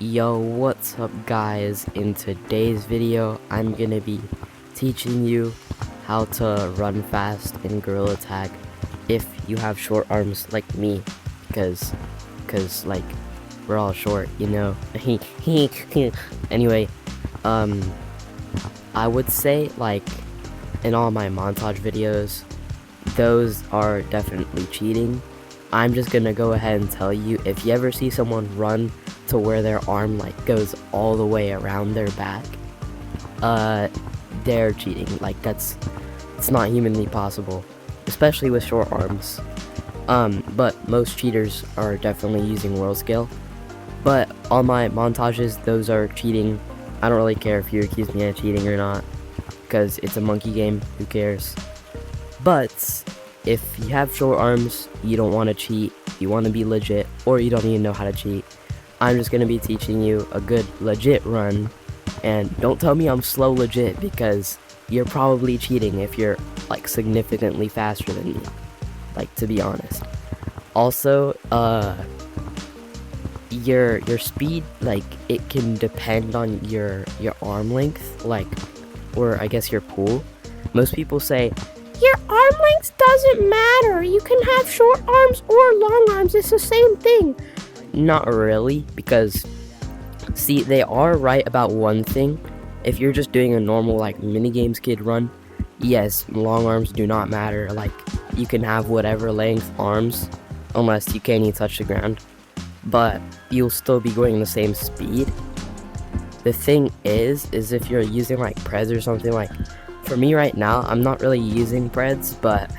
Yo, what's up guys? In today's video, I'm gonna be teaching you how to run fast in Gorilla Tag if you have short arms like me, because like, we're all short, you know? Anyway, I would say, like, in all my montage videos, those are definitely cheating. I'm just gonna go ahead and tell you, if you ever see someone run to where their arm like goes all the way around their back, they're cheating. Like, it's not humanly possible, especially with short arms. But most cheaters are definitely using world scale. But all my montages, those are cheating. I don't really care if you accuse me of cheating or not, because it's a monkey game, who cares? But if you have short arms, you don't want to cheat, you want to be legit, or you don't even know how to cheat, I'm just going to be teaching you a good legit run. And don't tell me I'm slow legit, because you're probably cheating if you're like significantly faster than me, like, to be honest. Also, your speed, like, it can depend on your arm length, like, or I guess your pull. Most people say your arm length doesn't matter. You can have short arms or long arms. It's the same thing. not really, because see, they are right about one thing. If you're just doing a normal like minigames kid run, yes, long arms do not matter. Like, you can have whatever length arms unless you can't even touch the ground, but you'll still be going the same speed. The thing is if you're using like preds or something, like for me right now, I'm not really using preds, but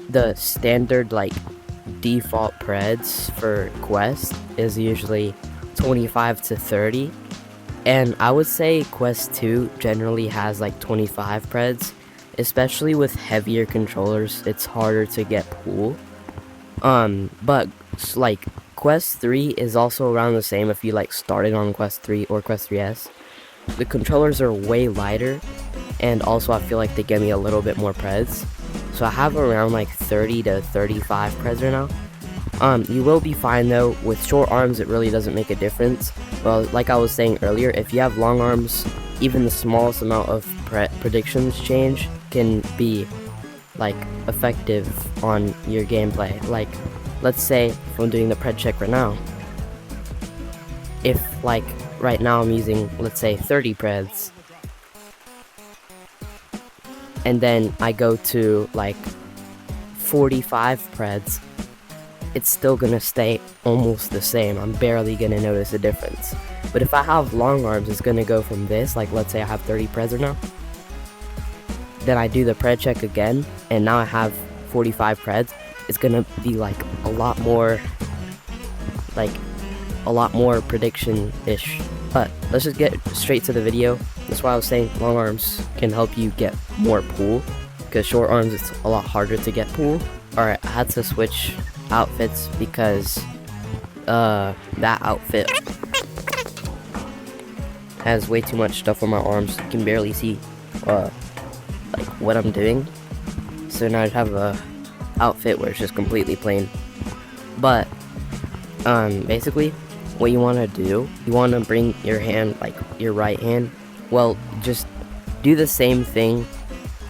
the standard like default preds for Quest is usually 25 to 30, and I would say Quest 2 generally has like 25 preds. Especially with heavier controllers, it's harder to get pull. But like Quest 3 is also around the same if you like started on Quest 3 or Quest 3S. The controllers are way lighter, and also I feel like they give me a little bit more preds. So I have around like 30 to 35 preds right now. You will be fine though. With short arms, it really doesn't make a difference. Well, like I was saying earlier, if you have long arms, even the smallest amount of predictions change can be like effective on your gameplay. Like, let's say if I'm doing the pred check right now, if like right now I'm using, let's say, 30 preds, and then I go to like 45 preds, it's still gonna stay almost the same. I'm barely gonna notice a difference. But if I have long arms, it's gonna go from this, like let's say I have 30 preds right now, then I do the pred check again, and now I have 45 preds. It's gonna be like a lot more prediction-ish. But let's just get straight to the video. That's why I was saying long arms can help you get more pull, because short arms it's a lot harder to get pull. Alright, I had to switch outfits because that outfit has way too much stuff on my arms. You can barely see like what I'm doing. So now I have a outfit where it's just completely plain. But basically what you want to do, you want to bring your hand, like your right hand, well, just do the same thing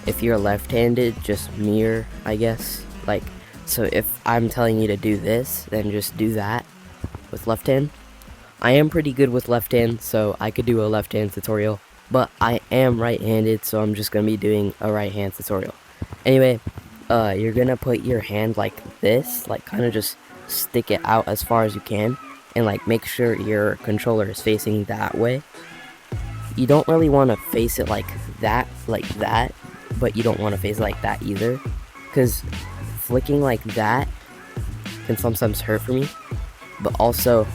if you're left-handed, just mirror, I guess. Like, so if I'm telling you to do this, then just do that with left hand. I am pretty good with left hand, so I could do a left hand tutorial, but I am right-handed, so I'm just gonna be doing a right hand tutorial. Anyway, you're gonna put your hand like this, like kind of just stick it out as far as you can, and like make sure your controller is facing that way. You don't really want to face it like that, but you don't want to face it like that either, because flicking like that can sometimes hurt for me. But also,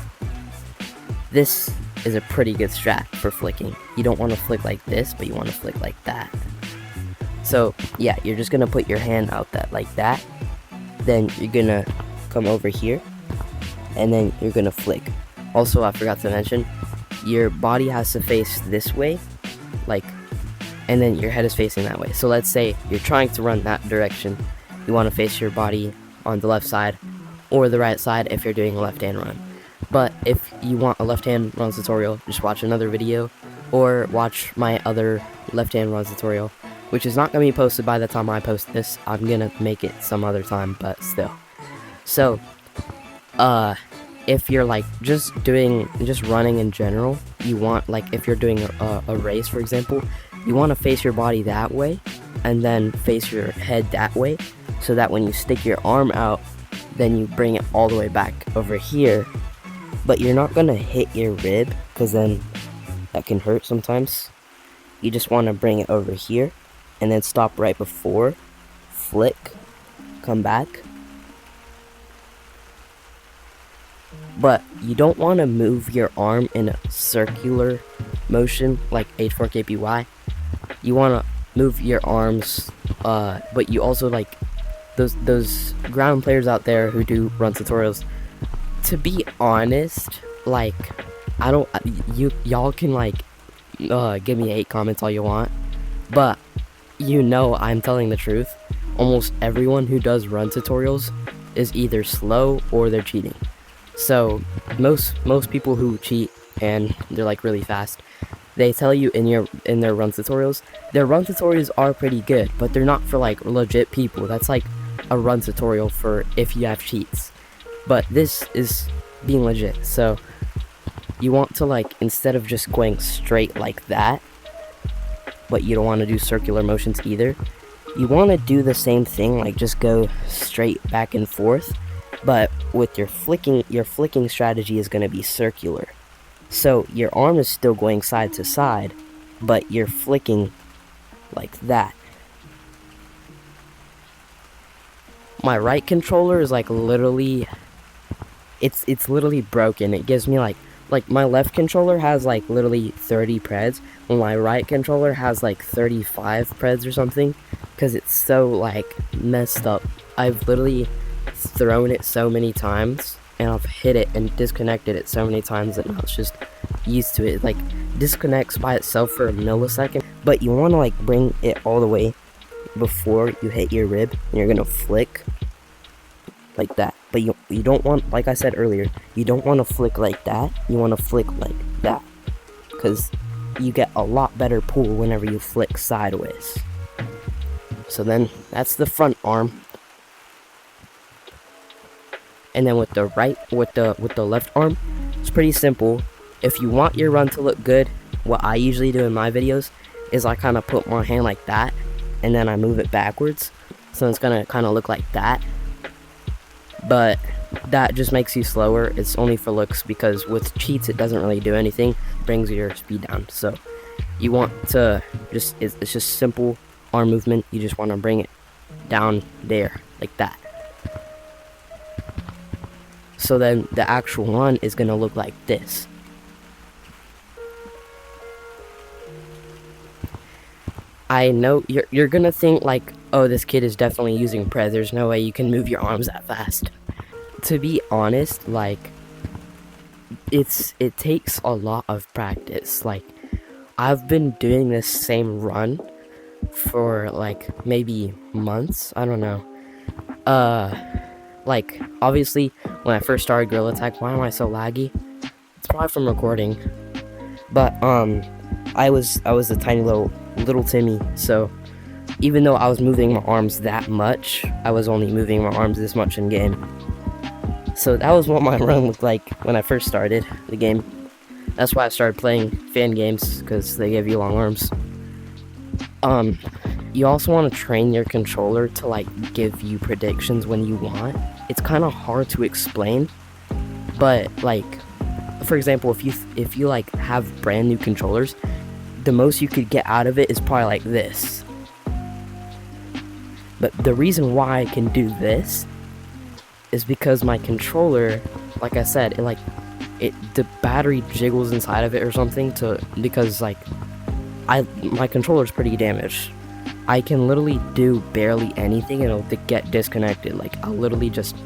this is a pretty good strat for flicking. You don't want to flick like this, but you want to flick like that. So yeah, you're just gonna put your hand out like that, then you're gonna come over here, and then you're gonna flick. Also, I forgot to mention, your body has to face this way, like, and then your head is facing that way. So let's say you're trying to run that direction, you want to face your body on the left side or the right side if you're doing a left hand run. But if you want a left-hand runs tutorial, just watch another video, or watch my other left-hand runs tutorial, which is not going to be posted by the time I post this. I'm going to make it some other time, but still. So, if you're like just running in general, you want, like, if you're doing a race, for example, you want to face your body that way, and then face your head that way, so that when you stick your arm out, then you bring it all the way back over here. But you're not going to hit your rib, because then that can hurt sometimes. You just want to bring it over here, and then stop right before, flick, come back. But you don't want to move your arm in a circular motion like H4KPY. You want to move your arms, but you also, like, those ground players out there who do run tutorials, to be honest, like, y'all can, like, give me hate comments all you want, but you know I'm telling the truth. Almost everyone who does run tutorials is either slow or they're cheating. So most people who cheat and they're like really fast, they tell you in their run tutorials, their run tutorials are pretty good, but they're not for like legit people. That's like a run tutorial for if you have cheats. But this is being legit. So you want to, like, instead of just going straight like that, but you don't want to do circular motions either, you want to do the same thing, like just go straight back and forth, but with your flicking strategy is going to be circular. So your arm is still going side to side, but you're flicking like that. My right controller is like literally, it's literally broken. It gives me like my left controller has like literally 30 preds, while my right controller has like 35 preds or something, because it's so like messed up. I've literally thrown it so many times, and I've hit it and disconnected it so many times that now it's just used to it. It like disconnects by itself for a millisecond, but you want to like bring it all the way before you hit your rib, and you're gonna flick like that. But you don't want, like I said earlier, you don't want to flick like that. You want to flick like that, because you get a lot better pull whenever you flick sideways. So then that's the front arm. And then with the left arm, it's pretty simple. If you want your run to look good, what I usually do in my videos is I kind of put my hand like that, and then I move it backwards, so it's gonna kind of look like that. But that just makes you slower. It's only for looks, because with cheats it doesn't really do anything. It brings your speed down. So you want to just, it's just simple arm movement. You just want to bring it down there like that. So then the actual run is gonna look like this. I know you're gonna think like, oh, this kid is definitely using pres. There's no way you can move your arms that fast. To be honest, like, it takes a lot of practice. Like, I've been doing this same run for like maybe months. I don't know. Like, obviously when I first started Gorilla Tag, why am I so laggy? It's probably from recording. But I was a tiny little Timmy, so even though I was moving my arms that much, I was only moving my arms this much in game. So that was what my run looked like when I first started the game. That's why I started playing fan games, because they give you long arms. You also want to train your controller to like give you predictions when you want. It's kind of hard to explain, but like, for example, if you like have brand new controllers, the most you could get out of it is probably like this. But the reason why I can do this is because my controller, like I said, the battery jiggles inside of it or something, because like my controller's pretty damaged. I can literally do barely anything and it'll get disconnected. Like, I'll literally just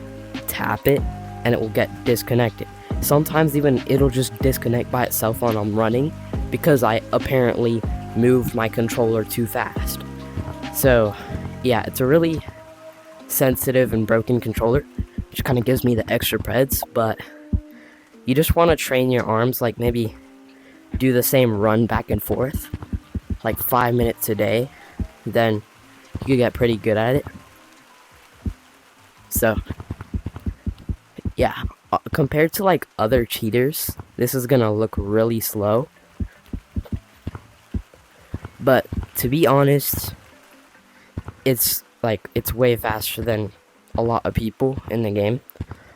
tap it and it will get disconnected. Sometimes even it'll just disconnect by itself when I'm running, because I apparently moved my controller too fast. So yeah, it's a really sensitive and broken controller, which kind of gives me the extra preds. But you just want to train your arms, like maybe do the same run back and forth, like 5 minutes a day, then you could get pretty good at it. So, yeah, compared to like other cheaters, this is gonna look really slow. But to be honest, it's way faster than a lot of people in the game.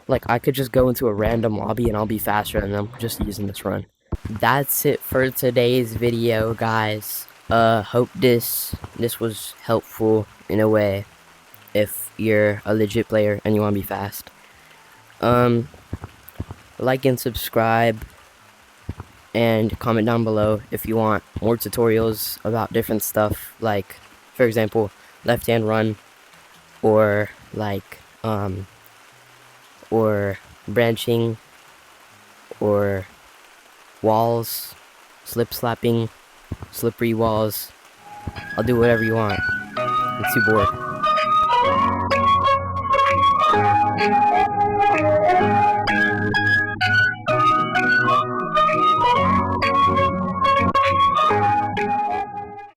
Like, I could just go into a random lobby and I'll be faster than them just using this run. That's it for today's video, guys. Hope this was helpful in a way if you're a legit player and you want to be fast. Like and subscribe, and comment down below if you want more tutorials about different stuff, like, for example, left hand run, or like, or branching, or walls, slip slapping, slippery walls. I'll do whatever you want. I'm too bored.